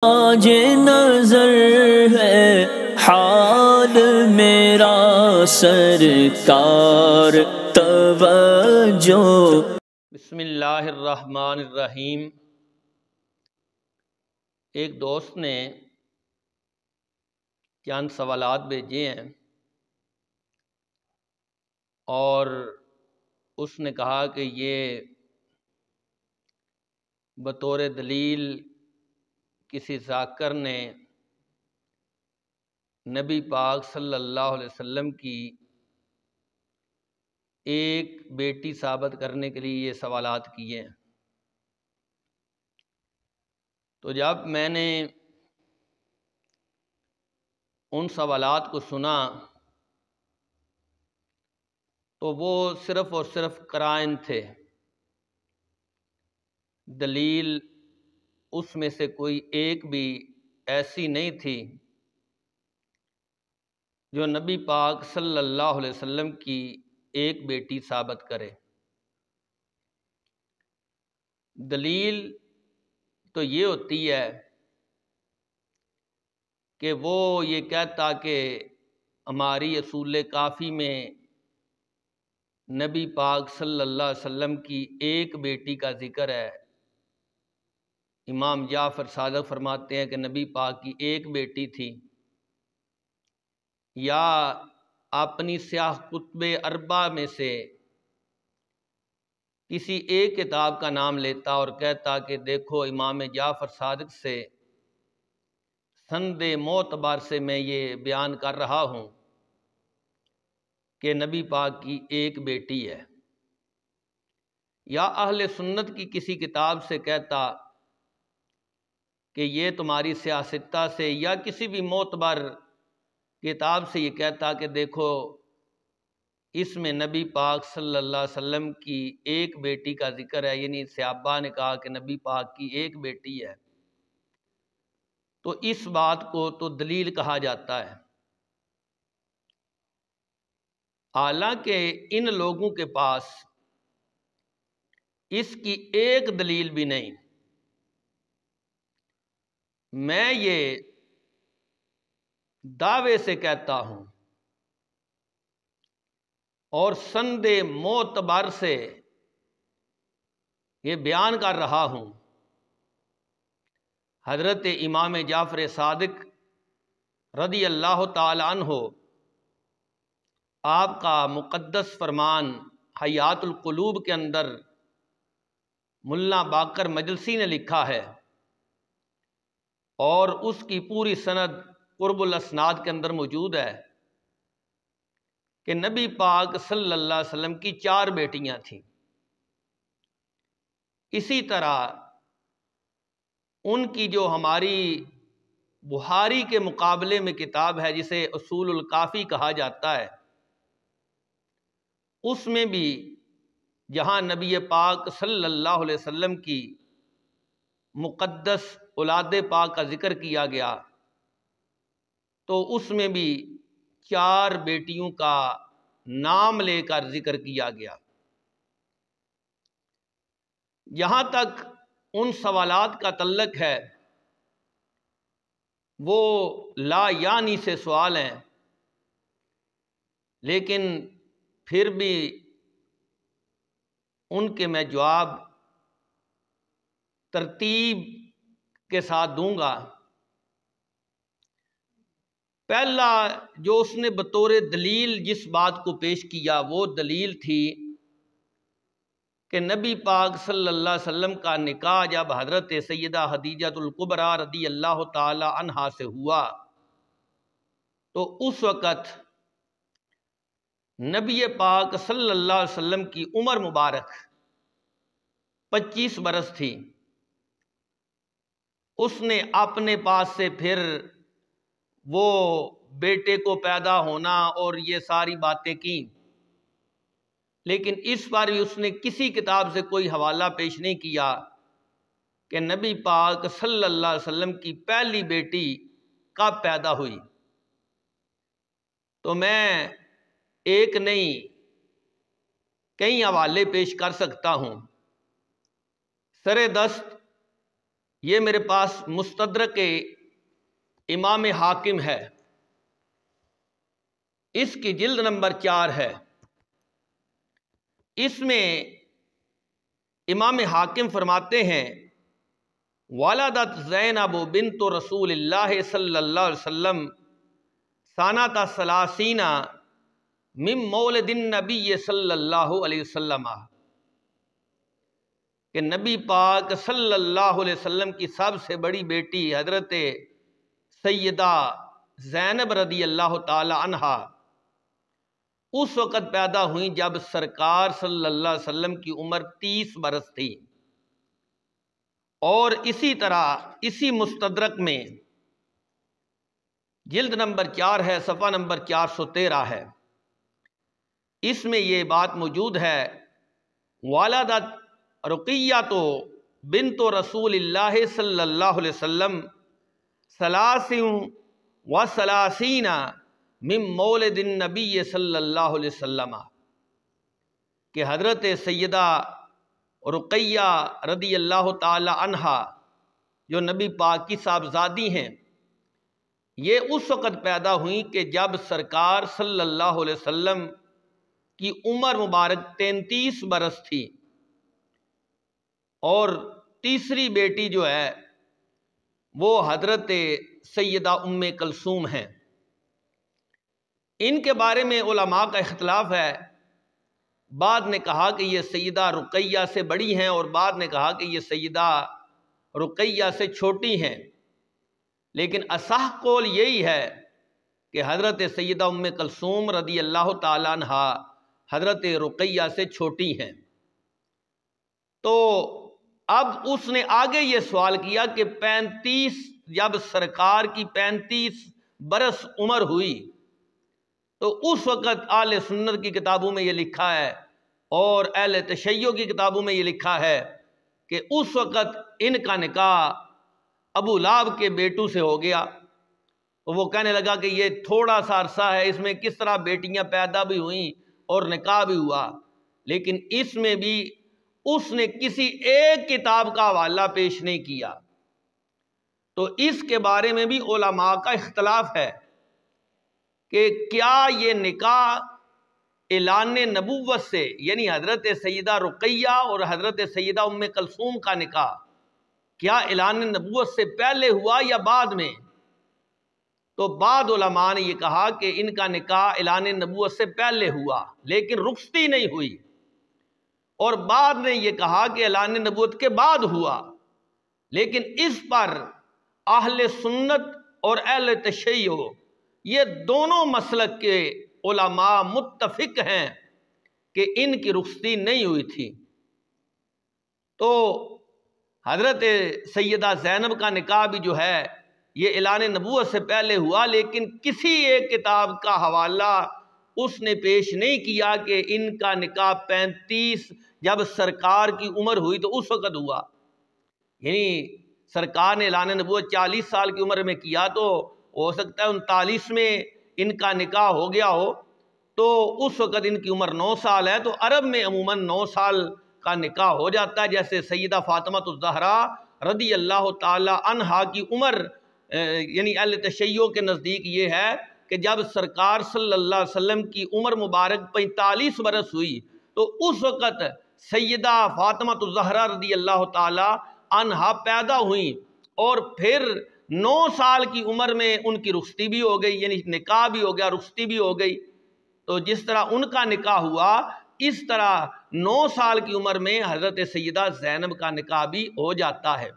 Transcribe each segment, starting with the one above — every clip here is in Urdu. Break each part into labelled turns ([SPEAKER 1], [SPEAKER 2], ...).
[SPEAKER 1] آج نظر ہے حال میرا سرکار توجہ۔
[SPEAKER 2] بسم اللہ الرحمن الرحیم۔ ایک دوست نے چند سوالات بھیجے ہیں اور اس نے کہا کہ یہ بطور دلیل کسی ذاکر نے نبی پاک صلی اللہ علیہ وسلم کی ایک بیٹی ثابت کرنے کے لیے یہ سوالات کیے ہیں۔ تو جب میں نے ان سوالات کو سنا تو وہ صرف اور صرف قرائن تھے، دلیل اس میں سے کوئی ایک بھی ایسی نہیں تھی جو نبی پاک صلی اللہ علیہ وسلم کی ایک بیٹی ثابت کرے۔ دلیل تو یہ ہوتی ہے کہ وہ یہ کہتا کہ ہماری اصول کافی میں نبی پاک صلی اللہ علیہ وسلم کی ایک بیٹی کا ذکر ہے۔ امام جعفر صادق فرماتے ہیں کہ نبی پاک کی ایک بیٹی تھی، یا اپنی سیاہ کتب اربع میں سے کسی ایک کتاب کا نام لیتا اور کہتا کہ دیکھو امام جعفر صادق سے سند معتبر سے میں یہ بیان کر رہا ہوں کہ نبی پاک کی ایک بیٹی ہے، یا اہل سنت کی کسی کتاب سے کہتا کہ یہ تمہاری سیاستہ سے، یا کسی بھی معتبر کتاب سے یہ کہتا کہ دیکھو اس میں نبی پاک صلی اللہ علیہ وسلم کی ایک بیٹی کا ذکر ہے، یعنی صحابہ نے کہا کہ نبی پاک کی ایک بیٹی ہے، تو اس بات کو تو دلیل کہا جاتا ہے۔ حالانکہ ان لوگوں کے پاس اس کی ایک دلیل بھی نہیں۔ میں یہ دعوے سے کہتا ہوں اور سند معتبر سے یہ بیان کر رہا ہوں، حضرت امام جعفر صادق رضی اللہ تعالی عنہ آپ کا مقدس فرمان حیات القلوب کے اندر ملا باقر مجلسی نے لکھا ہے، اور اس کی پوری سند قرب الاسناد کے اندر موجود ہے کہ نبی پاک صلی اللہ علیہ وسلم کی 4 بیٹیاں تھیں۔ اسی طرح ان کی جو ہماری بخاری کے مقابلے میں کتاب ہے جسے اصول الکافی کہا جاتا ہے، اس میں بھی جہاں نبی پاک صلی اللہ علیہ وسلم کی مقدس اولاد پاک کا ذکر کیا گیا تو اس میں بھی 4 بیٹیوں کا نام لے کر ذکر کیا گیا۔ جہاں تک ان سوالات کا تعلق ہے وہ لا یعنی سے سوال ہیں، لیکن پھر بھی ان کے میں جواب ترتیب کے ساتھ دوں گا۔ پہلا جو اس نے بطور دلیل جس بات کو پیش کیا وہ دلیل تھی کہ نبی پاک صلی اللہ علیہ وسلم کا نکاح جب حضرت سیدہ خدیجہ الکبریٰ رضی اللہ تعالی عنہا سے ہوا تو اس وقت نبی پاک صلی اللہ علیہ وسلم کی عمر مبارک 25 برس تھی۔ اس نے اپنے پاس سے پھر وہ بیٹے کو پیدا ہونا اور یہ ساری باتیں کی، لیکن اس پر بھی اس نے کسی کتاب سے کوئی حوالہ پیش نہیں کیا کہ نبی پاک صلی اللہ علیہ وسلم کی پہلی بیٹی کب پیدا ہوئی۔ تو میں ایک نہیں کئی حوالے پیش کر سکتا ہوں۔ سر دست یہ میرے پاس مستدرک امام حاکم ہے، اس کی جلد نمبر 4 ہے۔ اس میں امام حاکم فرماتے ہیں والدت زینب بنت رسول اللہ صلی اللہ علیہ وسلم سانۃ ثلاثین من مولد النبی صلی اللہ علیہ وسلم، کہ نبی پاک صلی اللہ علیہ وسلم کی سب سے بڑی بیٹی حضرت سیدہ زینب رضی اللہ تعالی عنہا اس وقت پیدا ہوئیں جب سرکار صلی اللہ علیہ وسلم کی عمر 30 برس تھی۔ اور اسی طرح اسی مستدرک میں جلد نمبر 4 ہے، صفحہ نمبر 413 ہے، اس میں یہ بات موجود ہے والدت رقیہ بنت رسول اللہ صلی اللہ علیہ وسلم ثلاث و ثلاثین من مولد النبی صلی اللہ علیہ وسلم، کہ حضرت سیدہ رقیہ رضی اللہ تعالی عنہا جو نبی پاک کی صاحبزادی ہیں، یہ اس وقت پیدا ہوئیں کہ جب سرکار صلی اللہ علیہ وسلم کی عمر مبارک 33 برس تھی۔ اور تیسری بیٹی جو ہے وہ حضرت سیدہ ام کلثوم ہیں۔ ان کے بارے میں علماء کا اختلاف ہے، بعض نے کہا کہ یہ سیدہ رقیہ سے بڑی ہیں اور بعض نے کہا کہ یہ سیدہ رقیہ سے چھوٹی ہیں، لیکن اصح قول یہی ہے کہ حضرت سیدہ ام کلثوم رضی اللہ تعالیٰ عنہا حضرت رقیہ سے چھوٹی ہیں۔ تو اب اس نے آگے یہ سوال کیا کہ 35 جب سرکار کی 35 برس عمر ہوئی تو اس وقت اہل سنت کی کتابوں میں یہ لکھا ہے اور اہل تشیع کی کتابوں میں یہ لکھا ہے کہ اس وقت ان کا نکاح ابو لہب کے بیٹوں سے ہو گیا۔ تو وہ کہنے لگا کہ یہ تھوڑا سا عرصہ ہے، اس میں کس طرح بیٹیاں پیدا بھی ہوئیں اور نکاح بھی ہوا، لیکن اس میں بھی اس نے کسی ایک کتاب کا حوالہ پیش نہیں کیا۔ تو اس کے بارے میں بھی علماء کا اختلاف ہے کہ کیا یہ نکاح اعلان نبوت سے، یعنی حضرت سیدہ رقیہ اور حضرت سیدہ ام کلثوم کا نکاح کیا اعلان نبوت سے پہلے ہوا یا بعد میں؟ تو بعض علماء نے یہ کہا کہ ان کا نکاح اعلان نبوت سے پہلے ہوا لیکن رخصتی نہیں ہوئی، اور بعد نے یہ کہا کہ اعلان نبوت کے بعد ہوا، لیکن اس پر اہل سنت اور اہل تشیع یہ دونوں مسلک کے علماء متفق ہیں کہ ان کی رخصتی نہیں ہوئی تھی۔ تو حضرت سیدہ زینب کا نکاح بھی جو ہے یہ اعلان نبوت سے پہلے ہوا، لیکن کسی ایک کتاب کا حوالہ اس نے پیش نہیں کیا کہ ان کا نکاح 35 جب سرکار کی عمر ہوئی تو اس وقت ہوا۔ یعنی سرکار نے اعلان نبوت 40 سال کی عمر میں کیا، تو ہو سکتا ہے 39 میں ان کا نکاح ہو گیا ہو، تو اس وقت ان کی عمر 9 سال ہے۔ تو عرب میں عموماً 9 سال کا نکاح ہو جاتا ہے، جیسے سیدہ فاطمہ الزہرا رضی اللہ تعالی عنہا کی عمر یعنی اہل تشیع کے نزدیک یہ ہے کہ جب سرکار صلی اللہ علیہ وسلم کی عمر مبارک 45 برس ہوئی تو اس وقت سیدہ فاطمہ الزہرا رضی اللہ تعالی عنہا پیدا ہوئیں، اور پھر 9 سال کی عمر میں ان کی رخصتی بھی ہو گئی، یعنی نکاح بھی ہو گیا، رخصتی بھی ہو گئی۔ تو جس طرح ان کا نکاح ہوا اس طرح 9 سال کی عمر میں حضرت سیدہ زینب کا نکاح بھی ہو جاتا ہے۔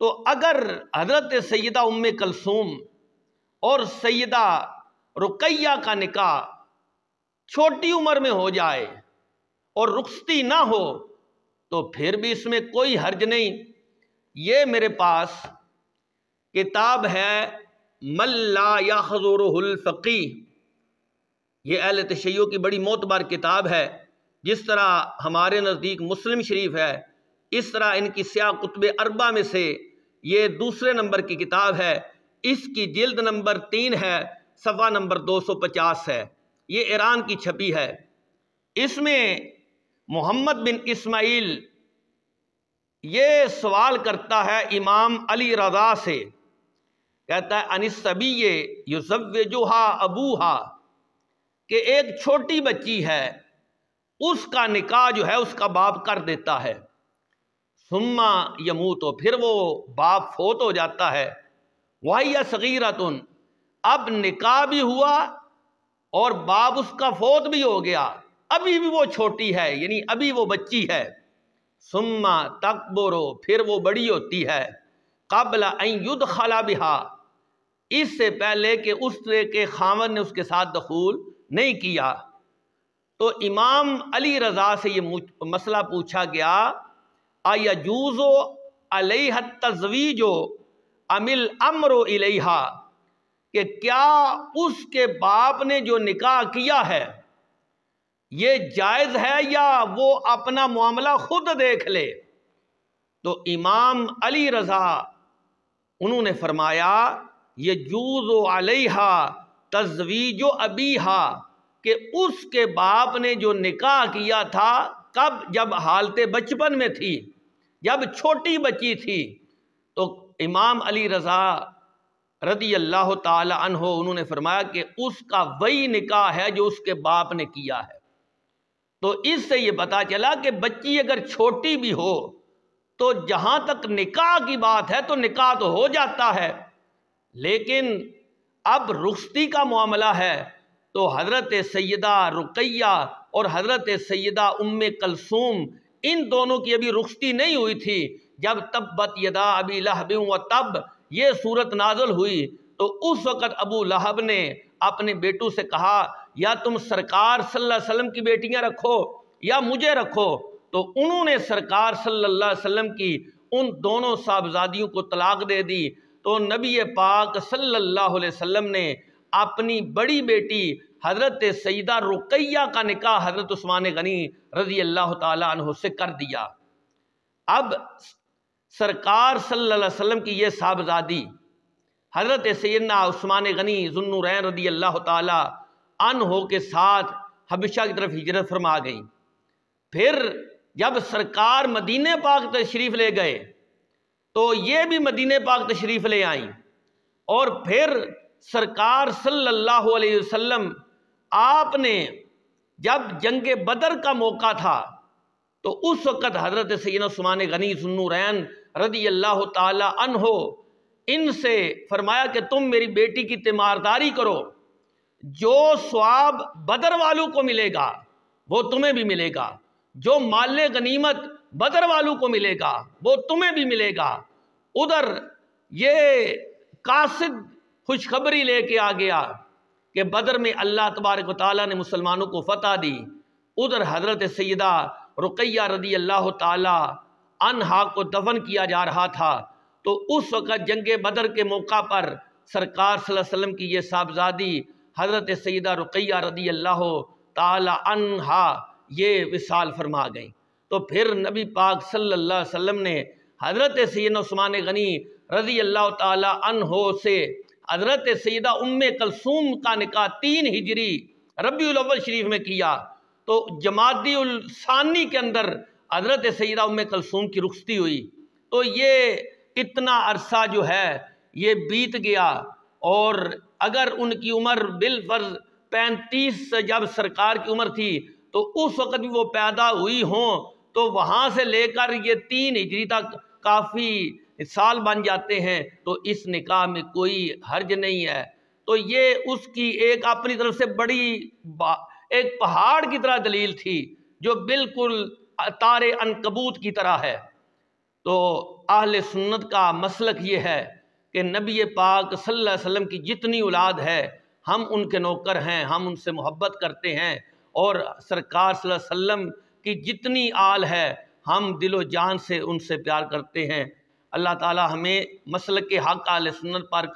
[SPEAKER 2] تو اگر حضرت سیدہ ام کلثوم اور سیدہ رقیہ کا نکاح چھوٹی عمر میں ہو جائے اور رخصتی نہ ہو تو پھر بھی اس میں کوئی حرج نہیں۔ یہ میرے پاس کتاب ہے من لا یحضرہ الفقیہ، یہ اہل تشیع کی بڑی معتبر کتاب ہے۔ جس طرح ہمارے نزدیک مسلم شریف ہے، اس طرح ان کی سیاہ کتب اربعہ میں سے یہ دوسرے نمبر کی کتاب ہے۔ اس کی جلد نمبر 3 ہے، صفحہ نمبر 250 ہے، یہ ایران کی چھپی ہے۔ اس میں محمد بن اسماعیل یہ سوال کرتا ہے امام علی رضا سے، کہتا ہے انسبی یزوجھا ابوہا، کہ ایک چھوٹی بچی ہے اس کا نکاح جو ہے اس کا باپ کر دیتا ہے، ثم یموت، پھر وہ باپ فوت ہو جاتا ہے، وہی صغیرۃ، اب نکاح بھی ہوا اور باپ اس کا فوت بھی ہو گیا، ابھی بھی وہ چھوٹی ہے، یعنی ابھی وہ بچی ہے، ثم تکبر، پھر وہ بڑی ہوتی ہے، قبل ان یدخل بہا، اس سے پہلے کہ اس کے خاوند نے اس کے ساتھ دخول نہیں کیا۔ تو امام علی رضا سے یہ مسئلہ پوچھا گیا، ایجوز علیہ التزویج ام الامر الیہا، کہ کیا اس کے باپ نے جو نکاح کیا ہے یہ جائز ہے یا وہ اپنا معاملہ خود دیکھ لے؟ تو امام علی رضا انہوں نے فرمایا یجوز علیہا تزویج ابیہا، کہ اس کے باپ نے جو نکاح کیا تھا کب؟ جب حالت بچپن میں تھی، جب چھوٹی بچی تھی۔ تو امام علی رضا رضی اللہ تعالی عنہ انہوں نے فرمایا کہ اس کا وہی نکاح ہے جو اس کے باپ نے کیا ہے۔ تو اس سے یہ پتہ چلا کہ بچی اگر چھوٹی بھی ہو تو جہاں تک نکاح کی بات ہے تو نکاح تو ہو جاتا ہے، لیکن اب رخصتی کا معاملہ ہے تو حضرت سیدہ رقیہ اور حضرت سیدہ ام کلثوم ان دونوں کی ابھی رخصتی نہیں ہوئی تھی۔ جب تبت یدا ابی لہب و تب یہ صورت نازل ہوئی تو اس وقت ابو لہب نے اپنے بیٹوں سے کہا یا تم سرکار صلی اللہ علیہ وسلم کی بیٹیاں رکھو یا مجھے رکھو، تو انہوں نے سرکار صلی اللہ علیہ وسلم کی ان دونوں صاحبزادیوں کو طلاق دے دی۔ تو نبی پاک صلی اللہ علیہ وسلم نے اپنی بڑی بیٹی حضرت سیدہ رقیہ کا نکاح حضرت عثمان غنی رضی اللہ تعالی عنہ سے کر دیا۔ اب سرکار صلی اللہ علیہ وسلم کی یہ صاحبزادی حضرت سیدنا عثمان غنی ذو النورین رضی اللہ تعالی عنہ کے ساتھ حبشہ کی طرف ہجرت فرما گئی۔ پھر جب سرکار مدینہ پاک تشریف لے گئے تو یہ بھی مدینہ پاک تشریف لے آئیں، اور پھر سرکار صلی اللہ علیہ وسلم آپ نے جب جنگ بدر کا موقع تھا تو اس وقت حضرت سیدنا عثمان غنی ذو النورین رضی اللہ تعالی عنہ ان سے فرمایا کہ تم میری بیٹی کی تیمارداری کرو، جو ثواب بدر والوں کو ملے گا وہ تمہیں بھی ملے گا، جو مال غنیمت بدر والوں کو ملے گا وہ تمہیں بھی ملے گا۔ ادھر یہ قاصد خوشخبری لے کے آ گیا کہ بدر میں اللہ تبارک و تعالیٰ نے مسلمانوں کو فتح دی۔ ادھر حضرت سیدہ رقیہ رضی اللہ تعالی عنہا کو دفن کیا جا رہا تھا، تو اس وقت جنگ بدر کے موقع پر سرکار صلی اللہ علیہ وسلم کی یہ صاحبزادی حضرت سیدہ رقیہ رضی اللہ تعالی عنہا یہ وصال فرما گئیں۔ تو پھر نبی پاک صلی اللہ علیہ وسلم نے حضرت سیدنا عثمان غنی رضی اللہ تعالی عنہ سے حضرت سیدہ ام کلثوم کا نکاح 3 ہجری ربیع الاول شریف میں کیا، تو جمادی الثانی کے اندر حضرت سیدہ ام کلثوم کی رخصتی ہوئی۔ تو یہ اتنا عرصہ جو ہے یہ بیت گیا، اور اگر ان کی عمر بالفرض 35 جب سرکار کی عمر تھی تو اس وقت بھی وہ پیدا ہوئی ہوں تو وہاں سے لے کر یہ 3 ہجری تک کافی سال بن جاتے ہیں، تو اس نکاح میں کوئی حرج نہیں ہے۔ تو یہ اس کی ایک اپنی طرف سے بڑی ایک پہاڑ کی طرح دلیل تھی جو بالکل تار عنکبوت کی طرح ہے۔ تو اہل سنت کا مسلک یہ ہے کہ نبی پاک صلی اللہ علیہ وسلم کی جتنی اولاد ہے ہم ان کے نوکر ہیں، ہم ان سے محبت کرتے ہیں، اور سرکار صلی اللہ علیہ وسلم کی جتنی آل ہے ہم دل و جان سے ان سے پیار کرتے ہیں۔ اللہ تعالی ہمیں مسلک حق اہل سنت پر